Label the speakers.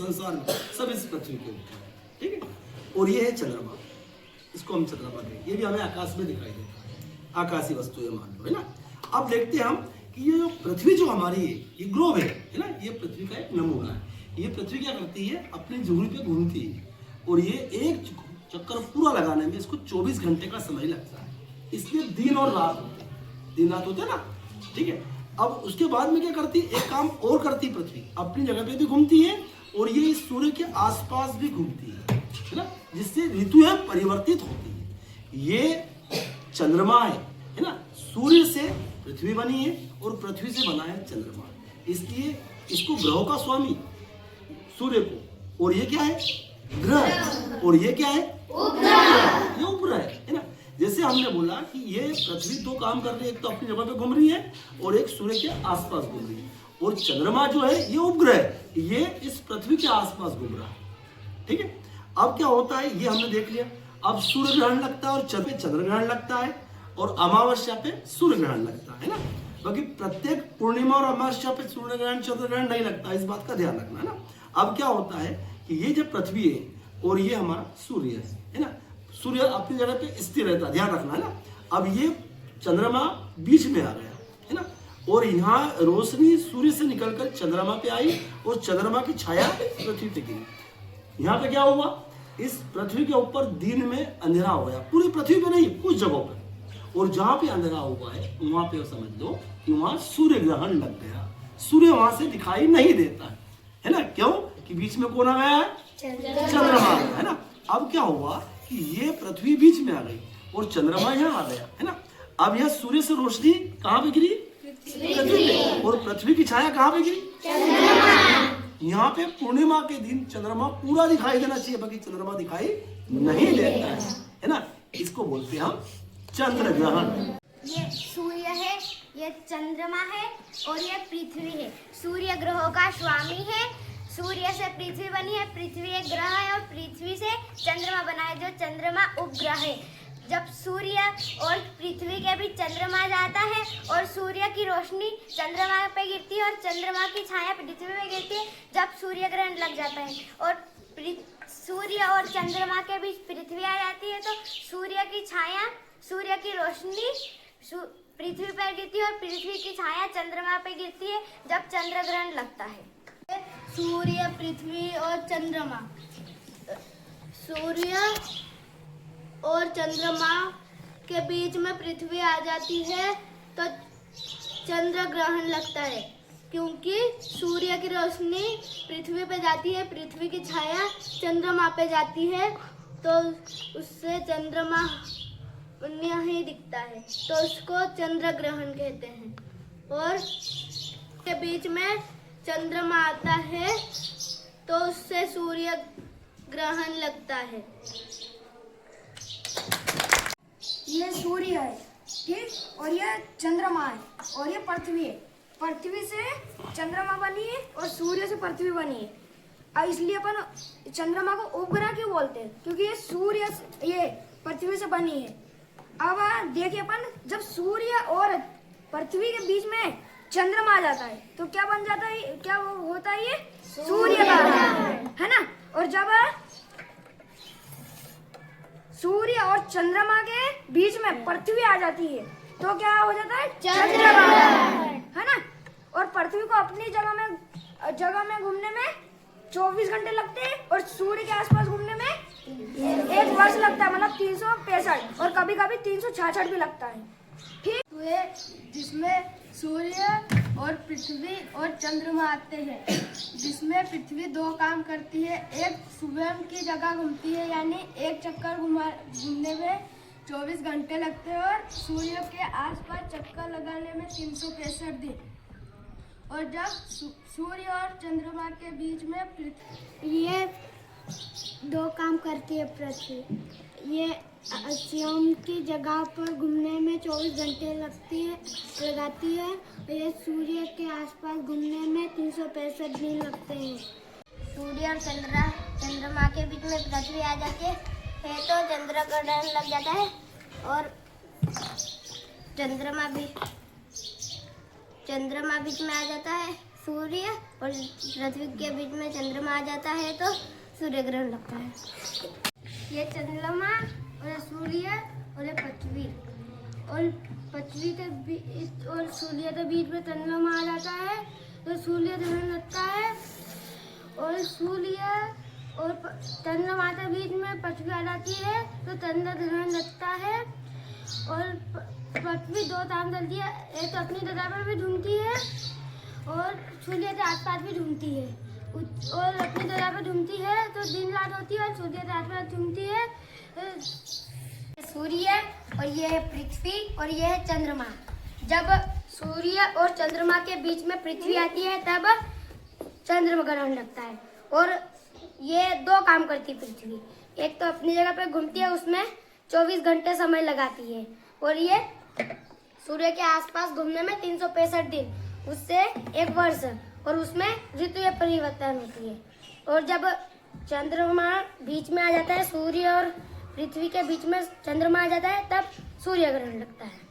Speaker 1: संसार में सब इस पृथ्वी के ऊपर है, ठीक है। और ये है चंद्रमा, इसको हम चंद्रमा कहते हैं। ये भी हमें आकाश में दिखाई देता है, आकाशीय वस्तु है मान लो, है ना। अब देखते हैं हम कि ये जो पृथ्वी जो हमारी है, ये ग्लोब है ना, ये पृथ्वी का एक नमूना है। ये पृथ्वी क्या करती है, अपनी धुरी पे घूमती है और ये एक चक्कर पूरा लगाने में इसको 24 घंटे का समय लगता है। इसलिए दिन और रात होते हैं, दिन रात होते हैं ना, ठीक है। अब उसके बाद में क्या करती है, एक काम और करती है पृथ्वी, अपनी जगह पे भी घूमती है और ये इस सूर्य के आसपास भी घूमती है ना, जिससे ऋतुएं परिवर्तित होती है। ये चंद्रमा है ना, सूर्य से पृथ्वी बनी है और पृथ्वी से बना है चंद्रमा, इसलिए इसको ग्रहों का स्वामी सूर्य को, और ये क्या है, ग्रह, और ये क्या है, उपग्रह, ये उपग्रह है ना। जैसे हमने बोला कि ये पृथ्वी दो काम कर रही है, एक तो अपनी जगह पे घूम रही है और एक सूर्य के आसपास घूम रही है, और चंद्रमा जो है ये उपग्रह, ये इस पृथ्वी के आसपास घूम रहा है, ठीक है। अब क्या होता है, ये हमने देख लिया। अब सूर्य ग्रहण लगता है और चंद्र ग्रहण लगता है, और अमावस्या पे सूर्य ग्रहण लगता है ना। बाकी प्रत्येक पूर्णिमा और अमावस्या पे सूर्य ग्रहण चंद्र ग्रहण नहीं लगता, इस बात का ध्यान रखना है ना। अब क्या होता है कि ये जो पृथ्वी है और ये हमारा सूर्य है ना, सूर्य अपनी जगह पे स्थिर रहता है, ध्यान रखना है ना। अब ये चंद्रमा बीच में आ गया है ना, और यहाँ रोशनी सूर्य से निकलकर चंद्रमा पे आई और चंद्रमा की छाया पृथ्वी पे गिरी। यहाँ पे क्या हुआ, इस पृथ्वी के ऊपर दिन में अंधेरा हो गया, पूरी पृथ्वी पे नहीं, कुछ जगहों पे, और जहां पे अंधेरा हुआ है वहां पे समझ लो कि वहां सूर्य ग्रहण लग गया। सूर्य वहां से दिखाई नहीं देता है ना, क्यों कि बीच में कौन आ गया है, चंद्रमा है ना। अब क्या हुआ कि ये पृथ्वी बीच में आ गई और चंद्रमा यहाँ आ गया है ना। अब यह सूर्य से रोशनी कहाँ पे गिरी, पृथ्वी पे, और पृथ्वी की छाया कहाँ पे गिरी, यहाँ पे पूर्णिमा के दिन चंद्रमा पूरा दिखाई देना चाहिए, बाकी चंद्रमा दिखाई नहीं देता है ना। इसको बोलते हैं हम चंद्र ग्रहण।
Speaker 2: ये सूर्य है, ये चंद्रमा है और ये पृथ्वी है। सूर्य ग्रहों का स्वामी है, सूर्य से पृथ्वी बनी है, पृथ्वी एक ग्रह है और पृथ्वी से चंद्रमा बना है, जो चंद्रमा उपग्रह है। जब सूर्य और पृथ्वी के बीच चंद्रमा जाता है और सूर्य की रोशनी चंद्रमा पे गिरती है और चंद्रमा की छाया पृथ्वी पे गिरती है, जब सूर्य ग्रहण लग जाता है और सूर्य और चंद्रमा के बीच पृथ्वी आ जाती है, तो सूर्य की छाया, सूर्य की रोशनी पृथ्वी पर गिरती है और पृथ्वी की छाया चंद्रमा पे गिरती है जब चंद्र ग्रहण लगता है। सूर्य, पृथ्वी और चंद्रमा, सूर्य और चंद्रमा के बीच में पृथ्वी आ जाती है तो चंद्र ग्रहण लगता है, क्योंकि सूर्य की रोशनी पृथ्वी पे जाती है, पृथ्वी की छाया चंद्रमा पे जाती है, तो उससे चंद्रमा नहीं दिखता है, तो उसको चंद्र ग्रहण कहते हैं। और के बीच में चंद्रमा आता है तो उससे सूर्य ग्रहण लगता है।
Speaker 3: ये सूर्य है, ठीक, और ये चंद्रमा है और ये पृथ्वी है। पृथ्वी से चंद्रमा बनी है और सूर्य से पृथ्वी बनी है। अब इसलिए अपन चंद्रमा को उपग्रह क्यों बोलते हैं, क्योंकि ये सूर्य ये पृथ्वी से बनी है। अब देखिए अपन, जब सूर्य और पृथ्वी के बीच में चंद्रमा आ जाता है तो क्या बन जाता है, क्या वो होता है, ये सूर्य है ना। और जब सूर्य और चंद्रमा के बीच में पृथ्वी आ जाती है तो क्या हो जाता है, चंद्रमा है ना। और पृथ्वी को अपनी जगह में घूमने में 24 घंटे लगते हैं और सूर्य के आसपास घूमने में 1 वर्ष लगता है, मतलब 365, और कभी कभी 366 भी लगता है, ठीक।
Speaker 4: जिसमें सूर्य और पृथ्वी और चंद्रमा आते हैं, जिसमें पृथ्वी 2 काम करती है। एक स्वयं की जगह घूमती है, यानी एक चक्कर घूमने में 24 घंटे लगते हैं, और सूर्य के आसपास चक्कर लगाने में 365 दिन। और जब सूर्य और चंद्रमा के बीच में
Speaker 2: ये 2 काम करती है पृथ्वी। ये स्वयं की जगह पर घूमने में 24 घंटे लगाती है और ये सूर्य के आसपास घूमने में 365 दिन लगते हैं। सूर्य और चंद्रमा के बीच में पृथ्वी आ जाती है तो चंद्र ग्रहण लग जाता है, और चंद्रमा बीच में आ जाता है सूर्य और पृथ्वी के बीच में चंद्रमा आ जाता है तो सूर्य ग्रहण लगता है। ये चंद्रमा और ये सूर्य और ये पृथ्वी और पृथ्वी के बीच और सूर्य के बीच में चंद्रमा आ जाता है तो सूर्य ग्रहण लगता है। और सूर्य और चंद्रमा के बीच में पृथ्वी आ जाती है तो चंद्र ग्रहण लगता है। और पृथ्वी दो काम करती है, एक तो अपनी जगह पर भी घूमती है और सूर्य के आसपास भी घूमती है। और अपनी जगह पर घूमती है तो दिन रात होती है और सूर्य के आसपास घूमती है। सूर्य और ये है पृथ्वी और ये है चंद्रमा। जब सूर्य और चंद्रमा के बीच में पृथ्वी आती है तब चंद्रमा ग्रहण लगता है। और ये दो काम करती है पृथ्वी, एक तो अपनी जगह पे घूमती है, उसमें 24 घंटे समय लगाती है। और ये सूर्य के आसपास घूमने में 365 दिन, उससे एक वर्ष, और उसमें ऋतु परिवर्तन होती है। और जब चंद्रमा बीच में आ जाता है, सूर्य और पृथ्वी के बीच में चंद्रमा आ जाता है, तब सूर्य ग्रहण लगता है।